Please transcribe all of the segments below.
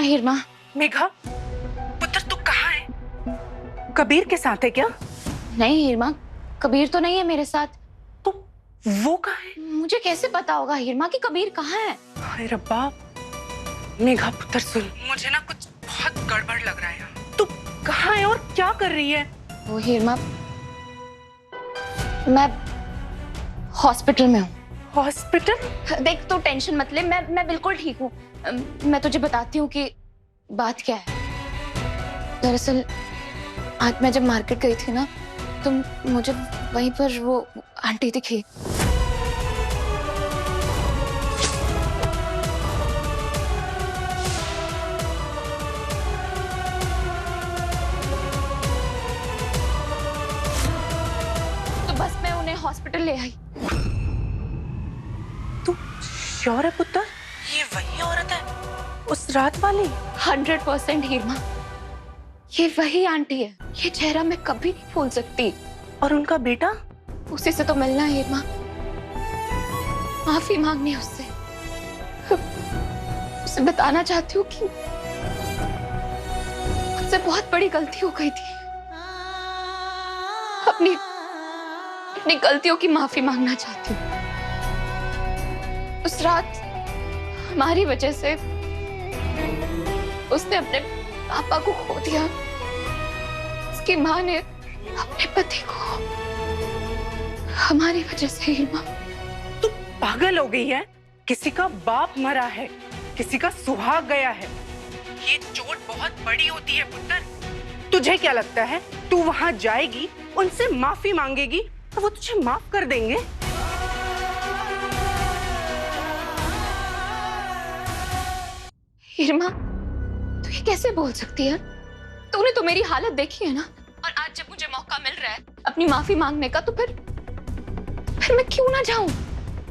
हिरमा। मेघा, पुत्र तू कहाँ है? कबीर के साथ है क्या? नहीं हिरमा, कबीर तो नहीं है मेरे साथ। तो वो कहाँ है? मुझे कैसे पता होगा हिरमा कि कबीर कहाँ है? हाय रब्बा। मेघा पुत्र सुन, मुझे ना कुछ बहुत गड़बड़ लग रहा है। तू कहाँ है और क्या कर रही है? वो हिरमा, मैं हॉस्पिटल में हूँ। हॉस्पिटल? देख तू टेंशन मत ले, मैं बिल्कुल ठीक हूँ। मैं तुझे बताती हूँ कि बात क्या है। दरअसल आज मैं जब मार्केट गई थी ना, तो मुझे वहीं पर वो आंटी दिखी। तो बस मैं उन्हें हॉस्पिटल ले आई। तू श्योर है पुत्र? ये वही औरत है, उस रात वाली? 100% हिरमा, ये वही आंटी है। ये चेहरा मैं कभी नहीं भूल सकती। और उनका बेटा? उसी से तो मिलना है हिरमा, माफी मांगनी है उससे। उसे बताना चाहती हूँ कि मुझसे बहुत बड़ी गलती हो गई थी। अपनी अपनी गलतियों की माफी मांगना चाहती हूँ। उस रात हमारी वजह से उसने अपने पापा को खो दिया। उसकी माँ ने अपने पति को, हमारी वजह से। हिरमा, तू पागल हो गई है? किसी का बाप मरा है, किसी का सुहाग गया है। ये चोट बहुत बड़ी होती है पुत्र। तुझे क्या लगता है तू वहां जाएगी, उनसे माफी मांगेगी तो वो तुझे माफ कर देंगे? हिरमा, तू ये कैसे बोल सकती है? तूने तो मेरी हालत देखी है ना। और आज जब मुझे मौका मिल रहा है अपनी माफी मांगने का, तो फिर मैं क्यों ना जाऊं?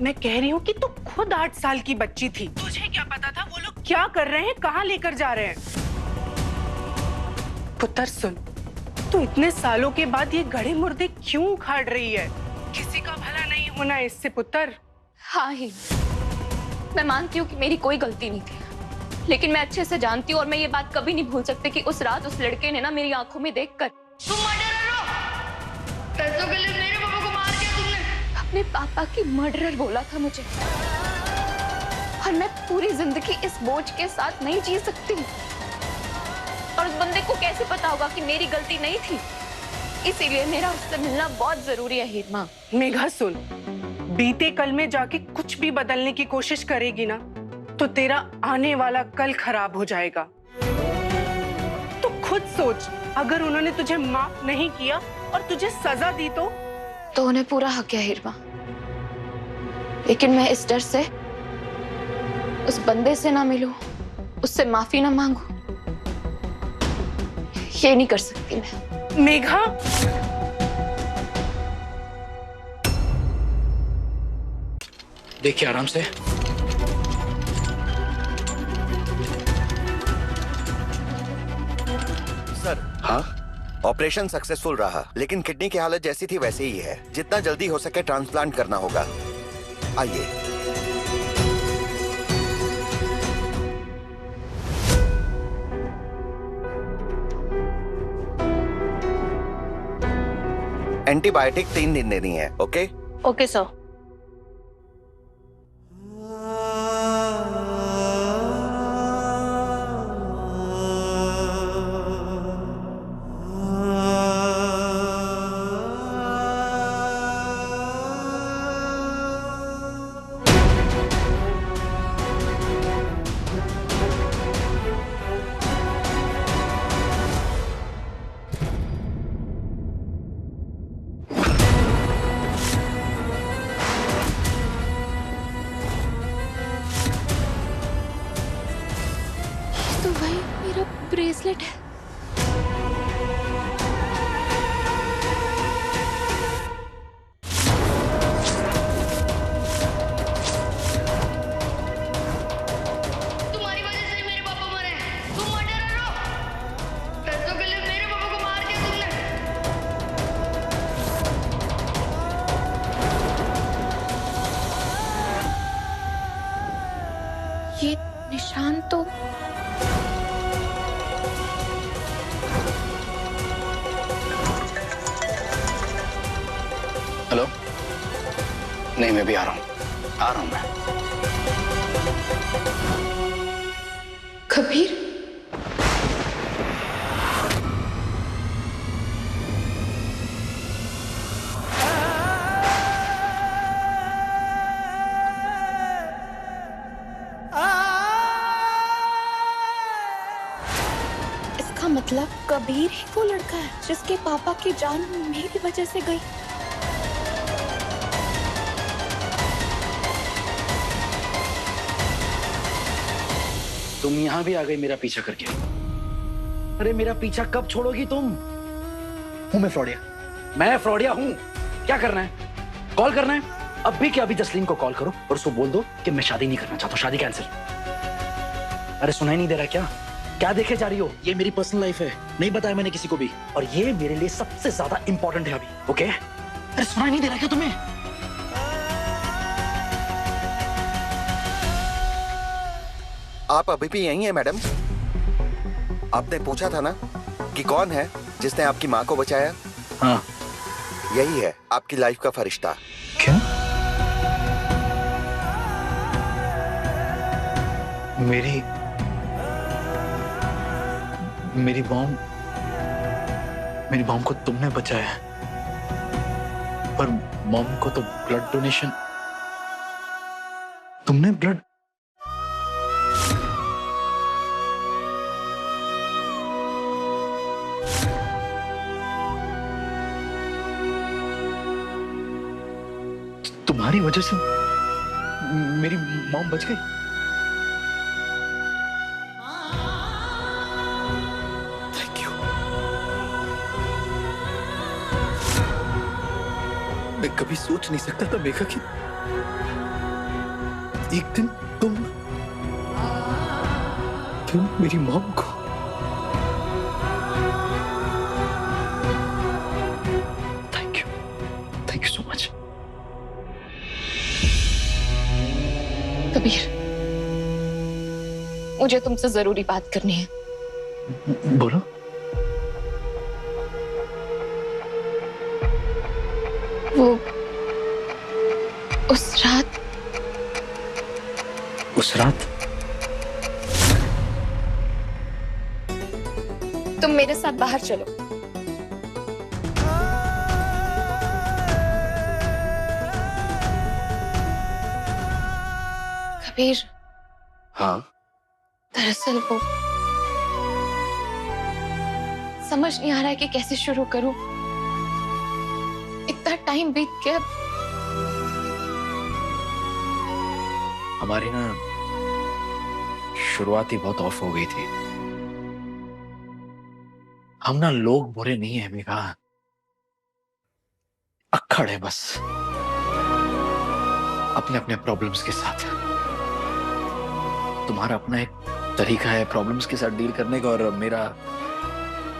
मैं कह रही हूँ कि तू खुद 8 साल की बच्ची थी। तुझे क्या पता था वो लोग क्या कर रहे हैं, कहाँ लेकर जा रहे हैं? पुत्र सुन, तू इतने सालों के बाद ये गड़े मुर्दे क्यों उखाड़ रही है? किसी का भला नहीं होना है इससे पुत्र। हाँ ही, मैं मानती हूँ कि मेरी कोई गलती नहीं थी, लेकिन मैं अच्छे से जानती हूँ और मैं ये बात कभी नहीं भूल सकती कि उस रात उस लड़के ने ना मेरी आंखों में देखकर, तुम मर्डरर हो। पैसों के लिए मेरे पापा को मार दिया तुमने। अपने पापा की मर्डरर बोला था मुझे। और मैं पूरी जिंदगी इस बोझ के साथ नहीं जी सकती। और उस बंदे को कैसे पता होगा कि मेरी गलती नहीं थी? इसीलिए मेरा उससे मिलना बहुत जरूरी है हिरमा। मेघा सुन, बीते कल में जाके कुछ भी बदलने की कोशिश करेगी ना, तो तेरा आने वाला कल खराब हो जाएगा। तो खुद सोच, अगर उन्होंने तुझे माफ नहीं किया और तुझे सजा दी तो उन्हें पूरा हक है हिरमा, लेकिन मैं इस डर से उस बंदे से ना मिलूं, उससे माफी ना मांगू, ये नहीं कर सकती मैं। मेघा, देखिए आराम से। सर, हाँ, ऑपरेशन सक्सेसफुल रहा, लेकिन किडनी की हालत जैसी थी वैसे ही है। जितना जल्दी हो सके ट्रांसप्लांट करना होगा। आइए। एंटीबायोटिक 3 दिन देनी है। ओके? Okay sir. तो वही मेरा ब्रेसलेट है। तुम्हारी वजह से मेरे पापा मरे। तुम मर्डरर हो। पैसों के लिए मेरे पापा को मार दिया तुमने। ये निशान तो नहीं, मैं भी आ रहा हूँ मैं। कबीर, इसका मतलब कबीर ही वो लड़का है जिसके पापा की जान मेरी वजह से गई। तुम यहाँ भी आ गई मेरा पीछा करके। अरे मेरा पीछा कब छोड़ोगी तुम? हूँ मैं फ्रॉडिया हूँ। क्या करना है? कॉल करना है? अभी के अभी जसलीन को कॉल करो और उसको बोल दो कि मैं शादी नहीं करना चाहता हूँ, शादी कैंसिल। अरे सुनाई नहीं दे रहा क्या? क्या देखे जा रही हो? ये मेरी पर्सनल लाइफ है, नहीं बताया मैंने किसी को भी, और ये मेरे लिए सबसे ज्यादा इंपॉर्टेंट है अभी। ओके? अरे सुनाई नहीं दे रहा क्या तुम्हें? आप अभी भी यहीं हैं मैडम? आपने पूछा था ना कि कौन है जिसने आपकी माँ को बचाया? हाँ। यही है आपकी लाइफ का फरिश्ता। क्या? मेरी मॉम को तुमने बचाया, पर मॉम को तो ब्लड डोनेशन तुमने ब्लड तुम्हारी वजह से मेरी मॉम बच गई। Thank you. मैं कभी सोच नहीं सकता था मेघा कि एक दिन तुम मेरी मॉम को thank you so much. Kabir, मुझे तुमसे जरूरी बात करनी है। बोलो। वो उस रात तुम मेरे साथ बाहर चलो। कबीर, हाँ? दरअसल वो समझ नहीं आ रहा है कि कैसे शुरू करूं। इतना टाइम बीत गया। हमारी ना शुरुआत ही बहुत ऑफ हो गई थी। हम ना लोग बुरे नहीं है मेघा, अक्खड़ है बस अपने अपने प्रॉब्लम्स के साथ। तुम्हारा अपना एक तरीका है प्रॉब्लम्स के साथ डील करने का, और मेरा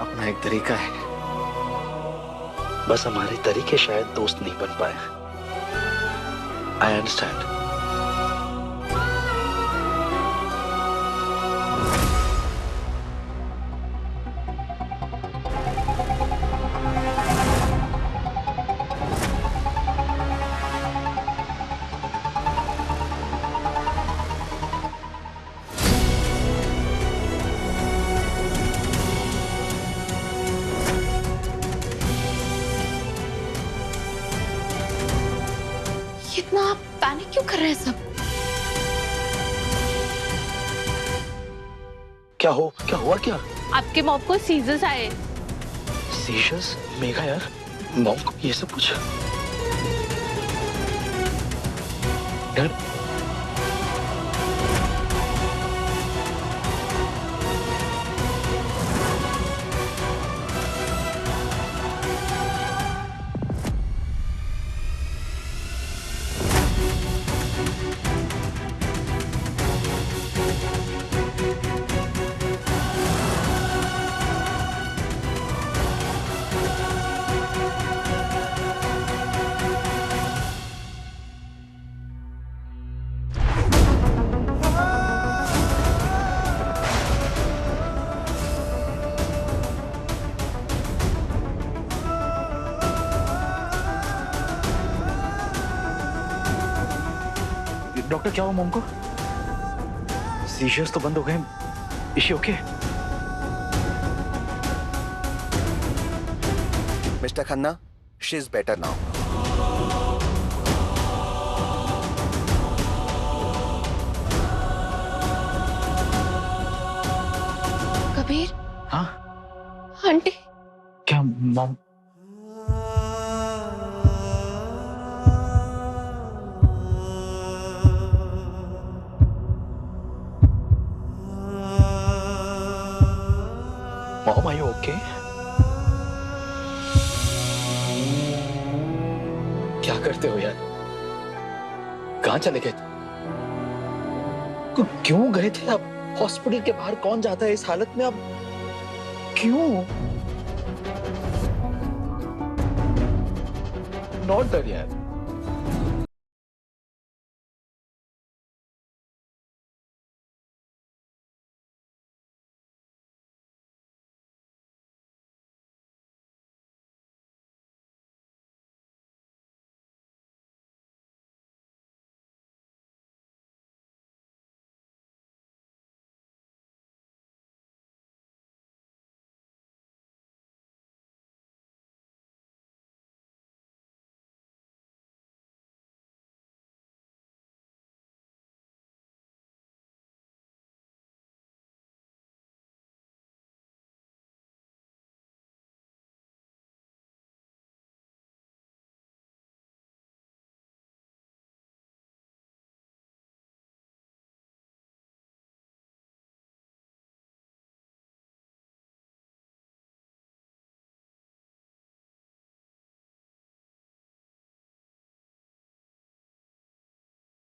अपना एक तरीका है। बस हमारे तरीके शायद दोस्त नहीं बन पाए। I understand. इतना आप पैनिक क्यों कर रहे हैं सब? क्या हुआ क्या? आपके मॉम को सीजर्स आए। सीजर्स? मेघा यार, मॉम को ये सब कुछ यार। डॉक्टर क्या हुआ मॉम को? सीजर्स तो बंद हो गए। Is she okay? Mister Khanna, she is better now. Kabir, हाँ आंटी, क्या mom? Mom are you okay? क्या करते हो यार? कहाँ चले गए? क्यों गए थे आप? हॉस्पिटल के बाहर कौन जाता है इस हालत में? आप क्यों? नॉट डन यार।